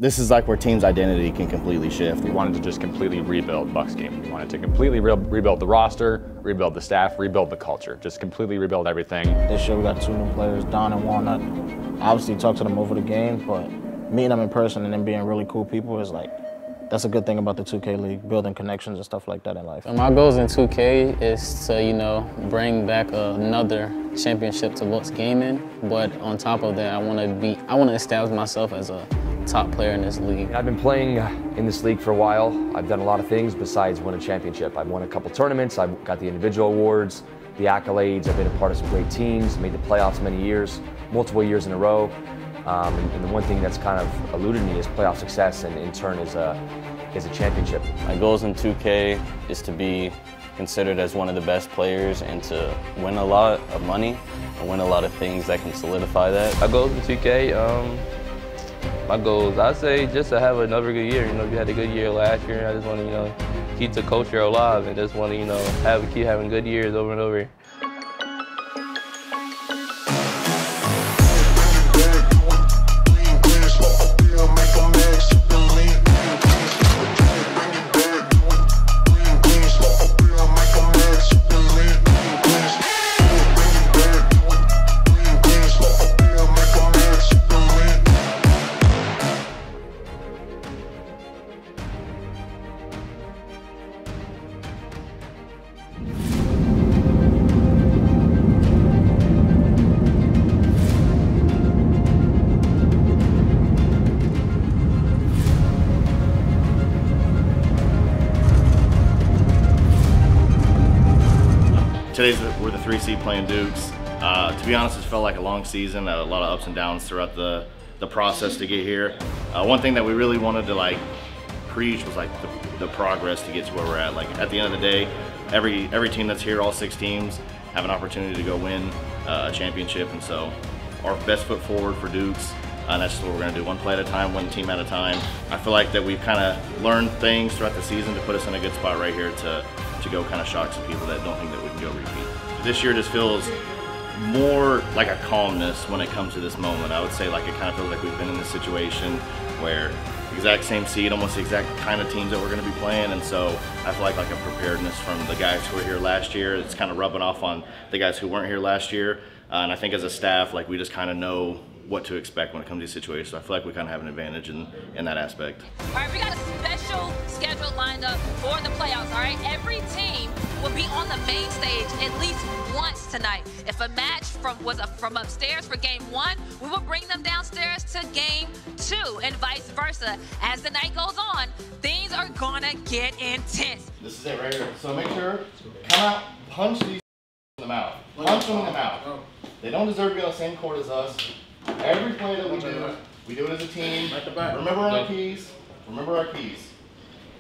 This is like where team's identity can completely shift. We wanted to just completely rebuild Bucks game. We wanted to completely rebuild the roster, rebuild the staff, rebuild the culture, just completely rebuild everything. This year we got 2 new players, Don and Walnut. Obviously talked to them over the game, but meeting them in person and them being really cool people is like, that's a good thing about the 2K League, building connections and stuff like that in life. And my goals in 2K is to, you know, bring back another championship to Bucks gaming. But on top of that, I want to establish myself as a top player in this league. I've been playing in this league for a while. I've done a lot of things besides win a championship. I've won a couple tournaments, I've got the individual awards, the accolades, I've been a part of some great teams, made the playoffs many years, multiple years in a row. And the one thing that's kind of eluded me is playoff success, and in turn is a championship. My goals in 2K is to be considered as one of the best players and to win a lot of money and win a lot of things that can solidify that. My goals in 2K, my goals, I'd say just to have another good year. You know, you had a good year last year, and I just want to, you know, keep the culture alive and just want to, you know, keep having good years over and over. We're the 3 seed playing Dukes. To be honest, it felt like a long season, a lot of ups and downs throughout the process to get here. One thing that we really wanted to like preach was like the progress to get to where we're at. Like at the end of the day, every team that's here, all 6 teams, have an opportunity to go win a championship, and so our best foot forward for Dukes. And that's just what we're going to do, one play at a time, one team at a time. I feel like that we've kind of learned things throughout the season to put us in a good spot right here to go kind of shock some people that don't think that we can go repeat. This year just feels more like a calmness when it comes to this moment. I would say like it kind of feels like we've been in this situation where exact same seed, almost the exact kind of teams that we're going to be playing, and so I feel like a preparedness from the guys who were here last year. It's kind of rubbing off on the guys who weren't here last year, and I think as a staff, like we just kind of know what to expect when it comes to these situations. So I feel like we kind of have an advantage in that aspect. All right, we got a special schedule lined up for the playoffs, all right? Every team will be on the main stage at least once tonight. If a match was from upstairs for game 1, we will bring them downstairs to game 2 and vice versa. As the night goes on, things are gonna get intense. This is it right here. So make sure, come out, punch these in the mouth. Punch them in the mouth. They don't deserve to be on the same court as us. Every play that we do it as a team. Remember our keys. Remember our keys.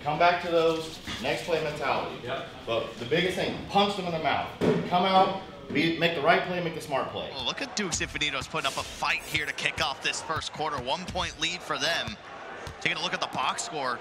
Come back to those. Next play mentality. Yep. But the biggest thing, punch them in the mouth. Come out, make the right play, make the smart play. Well, look at Duke's Infinitos putting up a fight here to kick off this first quarter. 1-point lead for them. Taking a look at the box score.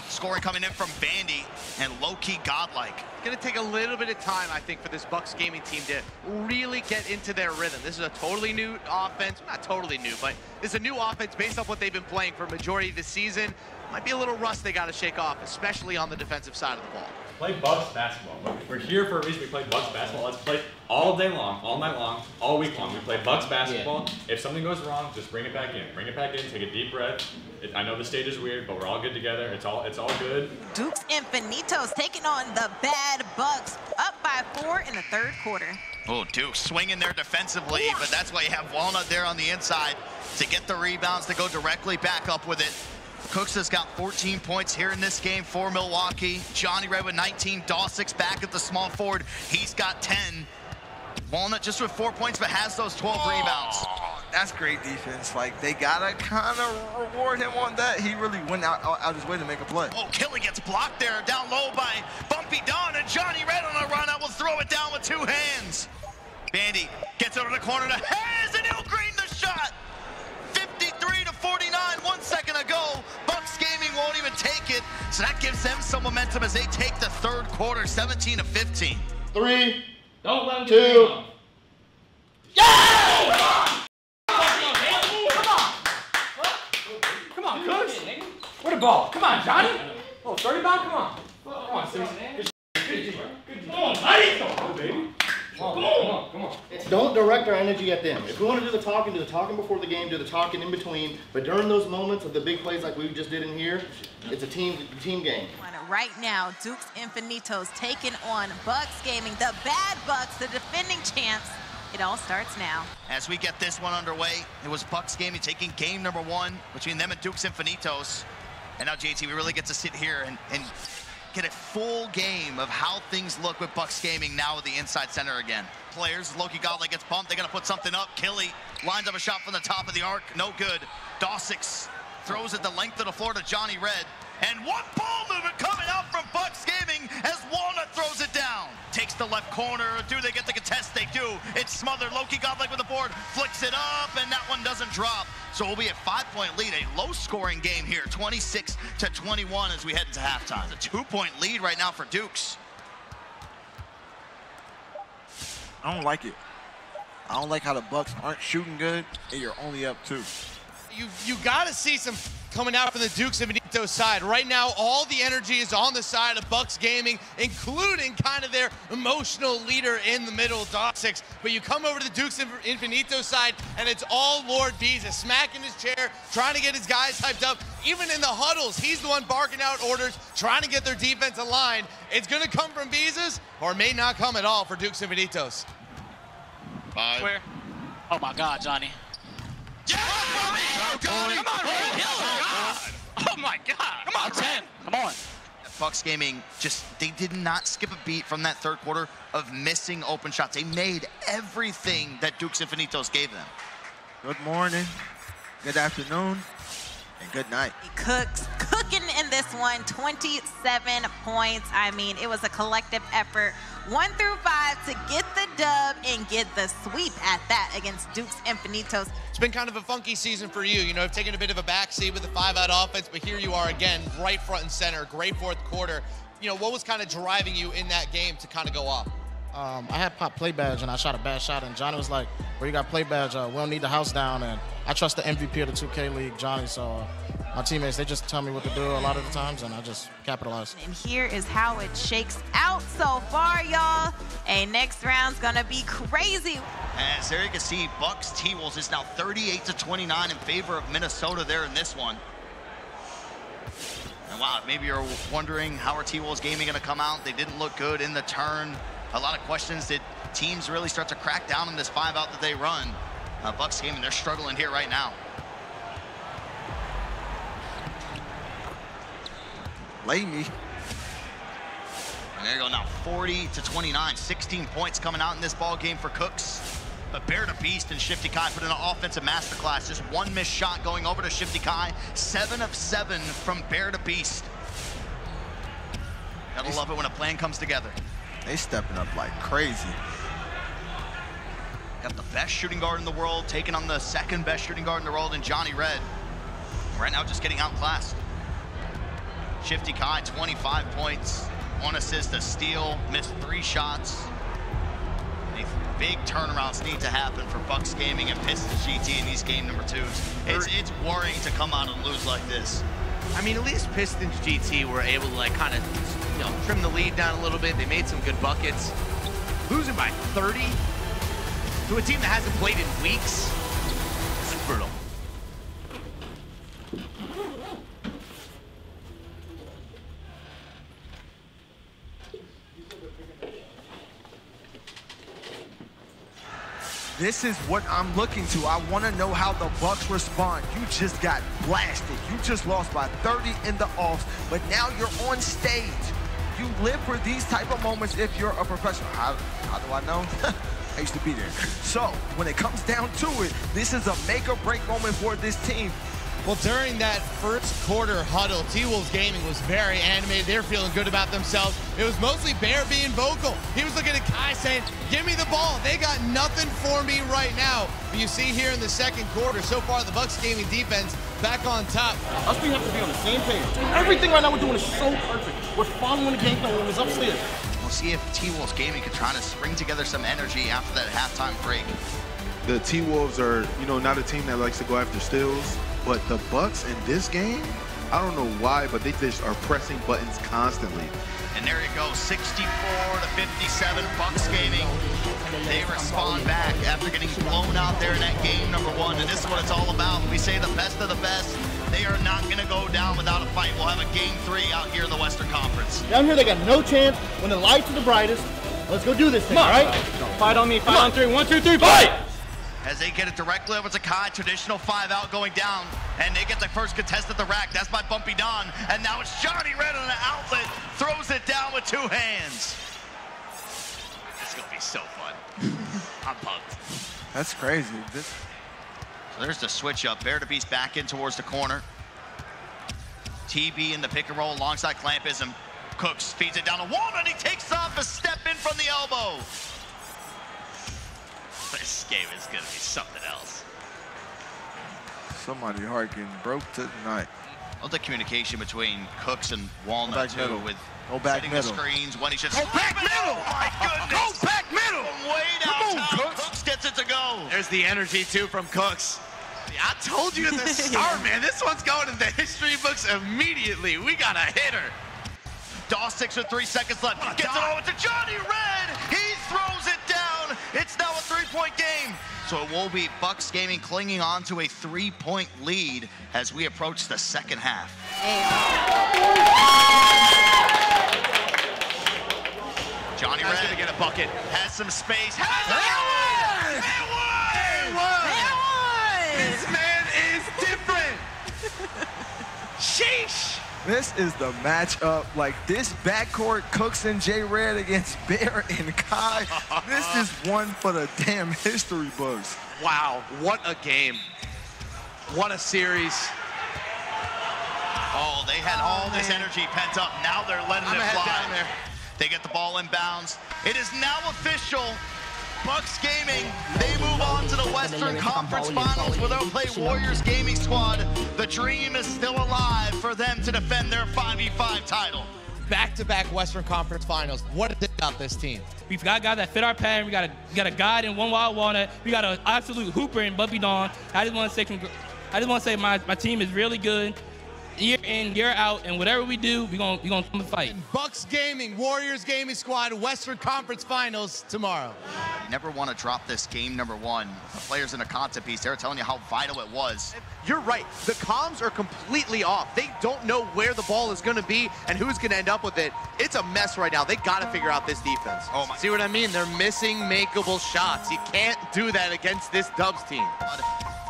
Scoring coming in from Bandy and low-key godlike. Going to take a little bit of time, I think, for this Bucks gaming team to really get into their rhythm. This is a totally new offense. Not totally new, but this is a new offense based on what they've been playing for a majority of the season. Might be a little rust they got to shake off, especially on the defensive side of the ball. Play Bucks basketball. We're here for a reason. We play Bucks basketball. Let's play all day long, all night long, all week long. We play Bucks basketball. Yeah. If something goes wrong, just bring it back in. Bring it back in. Take a deep breath. I know the stage is weird, but we're all good together. It's all good. Duke's Infinitos taking on the bad Bucks, up by 4 in the 3rd quarter. Oh, Duke swinging there defensively, but that's why you have Walnut there on the inside to get the rebounds, to go directly back up with it. Cooks has got 14 points here in this game for Milwaukee. Johnny Red with 19. Dawsix back at the small forward. He's got 10. Walnut just with 4 points, but has those 12 rebounds. That's great defense. Like, they gotta kind of reward him on that. He really went out his way to make a play. Oh, Kelly gets blocked there, down low by Bumpy Don, and Johnny Red on a run out will throw it down with 2 hands. Bandy gets over the corner to Hayes, and he'll green the shot. 53-49, 1 second ago. Bucks Gaming won't even take it, so that gives them some momentum as they take the 3rd quarter, 17-15. 3, Don't let him 2. Yeah! on, Cooks. Where the ball? Come on, Johnny. Oh, 30 ball, come on. Come on, Sis. Good Come on, buddy. Come on, baby. Come on. Don't direct our energy at them. If we want to do the talking before the game, do the talking in between. But during those moments of the big plays like we just did in here, it's a team game. Right now, Duke's Infinitos taking on Bucks Gaming, the bad Bucks, the defending champs. It all starts now. As we get this one underway, it was Bucks Gaming taking game number 1 between them and Duke's Infinitos. And now, JT, we really get to sit here and get a full game of how things look with Bucks Gaming now with the inside center again. Players, Loki Godlike gets bumped, they're gonna put something up. Killy lines up a shot from the top of the arc, no good. Dawsix throws it the length of the floor to Johnny Red. And what ball movement coming out from Bucks Gaming as Walnut throws it down. Takes the left corner, do they get the contest? They do. It's smothered, Loki Godlike with the board, flicks it up, and that one doesn't drop. So we'll be a 5-point lead, a low-scoring game here, 26-21 as we head into halftime. A 2-point lead right now for Dukes. I don't like it. I don't like how the Bucks aren't shooting good, and you're only up 2. You got to see some coming out from the Dukes Infinitos side. Right now, all the energy is on the side of Bucks Gaming, including kind of their emotional leader in the middle, Dawsix. But you come over to the Dukes Infinitos side, and it's all Lord Beezus, smacking his chair, trying to get his guys hyped up. Even in the huddles, he's the one barking out orders, trying to get their defense aligned. It's going to come from Beezus, or may not come at all for Dukes Infinitos. 5. Where? Oh my God, Johnny. Yeah! Come on, oh my God. Come on, 10. Come on. Bucks Gaming they did not skip a beat from that third quarter of missing open shots. They made everything that Dukes Infinitos gave them. Good morning, good afternoon, and good night. Cooks cooking in this one, 27 points. I mean, it was a collective effort, 1 through 5, to get the dub and get the sweep at that against Dukes Infinitos. It's been kind of a funky season for you. You know, I've taken a bit of a backseat with the 5-out offense, but here you are again, right front and center, great fourth quarter. You know, what was kind of driving you in that game to kind of go off? I had pop play badge and I shot a bad shot, and Johnny was like, "Where you got play badge? We don't need the house down." And I trust the MVP of the 2K League, Johnny. So my teammates, they just tell me what to do a lot of the times, and I just capitalize. And here is how it shakes out so far, y'all. And next round's gonna be crazy. As there you can see, Bucks TWolves is now 38-29 in favor of Minnesota there in this one. And wow, maybe you're wondering how are TWolves Gaming gonna come out? They didn't look good in the turn. A lot of questions. Did teams really start to crack down on this 5-out that they run? Bucks Gaming, they're struggling here right now. Lay me. And there you go now, 40-29, 16 points coming out in this ball game for Cooks. But Bear to Beast and Shifty Kai put in an offensive masterclass. Just one missed shot going over to Shifty Kai. 7 of 7 from Bear to Beast. Gotta love it when a plan comes together. They stepping up like crazy. Got the best shooting guard in the world, taking on the second best shooting guard in the world in Johnny Red. Right now just getting outclassed. Shifty Kai, 25 points, 1 assist, a steal, missed 3 shots. Big turnarounds need to happen for Bucks Gaming and Pistons GT in these game number 2s. It's worrying to come out and lose like this. I mean, at least Pistons GT were able to like kind of, you know, trim the lead down a little bit. They made some good buckets. Losing by 30 to a team that hasn't played in weeks. It's brutal. This is what I'm looking to. I want to know how the Bucks respond. You just got blasted. You just lost by 30 in the offs, but now you're on stage. You live for these type of moments if you're a professional. How do I know? I used to be there. So when it comes down to it, this is a make or break moment for this team. Well, during that first quarter huddle, TWolves Gaming was very animated. They're feeling good about themselves. It was mostly Bear being vocal. He was looking at Kai saying, "Give me the ball. They got nothing for me right now." But you see here in the second quarter, so far the Bucks Gaming defense back on top. Us three have to be on the same page. Everything right now we're doing is so perfect. We're following the game plan when it's upstairs. We'll see if TWolves Gaming can try to spring together some energy after that halftime break. The T-Wolves are, you know, not a team that likes to go after steals. But the Bucks in this game, I don't know why, but they just are pressing buttons constantly. And there you go, 64 to 57, Bucks Gaming. They respond back after getting blown out there in that game number 1. And this is what it's all about. We say the best of the best. They are not going to go down without a fight. We'll have a game 3 out here in the Western Conference. Down here, they got no chance when the lights are the brightest. Let's go do this thing, all right? Fight on me, fight on 3. 1, 2, 3, fight! As they get it directly over to Kai, traditional 5 out going down, and they get the first contest at the rack. That's by Bumpy Don, and now it's Johnny Red on the outlet, throws it down with 2 hands. This is gonna be so fun. I'm pumped. That's crazy. So there's the switch up. Bear to Beast back in towards the corner. TB in the pick and roll alongside Clampism. Cooks feeds it down to Wall, and he takes off a step in from the elbow. This game is going to be something else. Somebody's heart getting broke tonight. Love the communication between Cooks and Walnut, too, with setting the screens when he should... Go back middle! Oh, my goodness! Go back middle! From way downtown, Cooks gets it to go. There's the energy, too, from Cooks. I told you at the start, man, this one's going in the history books immediately. We got a hitter. Dawsix with 3 seconds left. Gets it over to Johnny Red. He throws it down. It's now a 3-point game. So it will be Bucks Gaming clinging on to a 3-point lead as we approach the second half. Johnny Red gonna get a bucket. Has some space. This man is different. Sheesh. This is the matchup. Like this backcourt, Cooks and J Red against Bear and Kai. This is one for the damn history books. Wow, what a game. What a series. Oh, they had all this energy pent up. Now they're letting it fly. They get the ball inbounds. It is now official. Bucks Gaming, they move on to the Western Conference Finals where they'll play Warriors Gaming Squad. The dream is still alive for them to defend their 5v5 title. Back-to-back Western Conference Finals. What is it about this team? We've got guys that fit our pattern. We got a guy in One Wild Walnut. We got an absolute hooper in Bumpy Dawn. I just want to say my team is really good. Year in, year out, and whatever we do, we're gonna come and fight. Bucks Gaming, Warriors Gaming Squad, Western Conference Finals tomorrow. You never want to drop this game number 1. The players in the content piece, they're telling you how vital it was. You're right. The comms are completely off. They don't know where the ball is going to be and who's going to end up with it. It's a mess right now. They got to figure out this defense. Oh my. See what I mean? They're missing makeable shots. You can't do that against this Dubs team.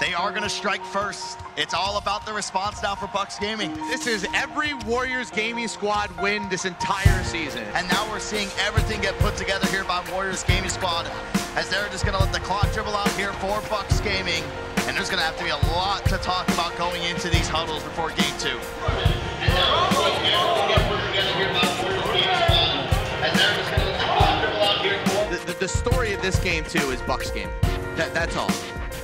They are going to strike first. It's all about the response now for Bucks Gaming. This is every Warriors Gaming Squad win this entire season. And now we're seeing everything get put together here by Warriors Gaming Squad as they're just going to let the clock dribble out here for Bucks Gaming. And there's going to have to be a lot to talk about going into these huddles before game 2. And now get put together here by Warriors Gaming Squad as they're just going to let the clock dribble out here for... The story of this game, too, is Bucks Gaming. That's all.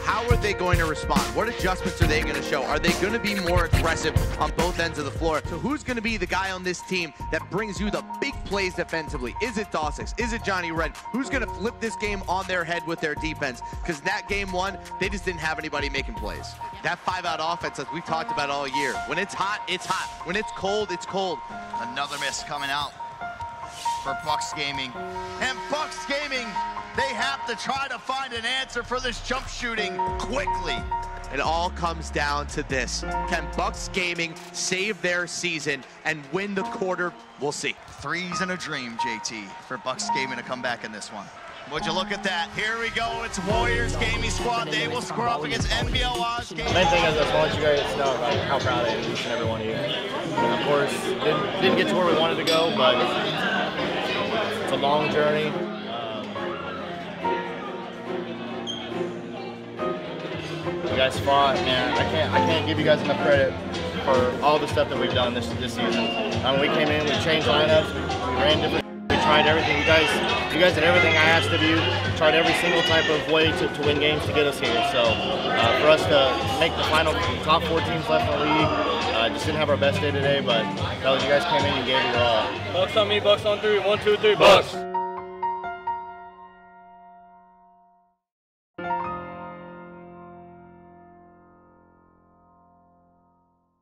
How are they going to respond? What adjustments are they going to show? Are they going to be more aggressive on both ends of the floor? So who's going to be the guy on this team that brings you the big plays defensively? Is it Dawsix? Is it Johnny Red? Who's going to flip this game on their head with their defense? Because that game 1, they just didn't have anybody making plays. That 5-out offense, as we've talked about all year, when it's hot, it's hot. When it's cold, it's cold. Another miss coming out for Bucks Gaming. And Bucks Gaming, they have to try to find an answer for this jump shooting quickly. It all comes down to this. Can Bucks Gaming save their season and win the quarter? We'll see. 3's in a dream, JT, for Bucks Gaming to come back in this one. Would you look at that? Here we go. It's Warriors Gaming Squad. They will square up against NBL Oz Gaming. The main thing is I just want you guys to know like, how proud I am of each and every one of you. And of course, didn't get to where we wanted to go, but it's a long journey. You guys fought, man. I can't give you guys enough credit for all the stuff that we've done this season. We came in, we changed lineups, we ran different. We tried everything. You guys did everything I asked of you. Tried every single type of way to win games to get us here. So for us to make the final top 4 teams left in the league, just didn't have our best day today. But you guys came in and gave it your all. Bucks on me, Bucks on 3. 1, 2, 3, Bucks.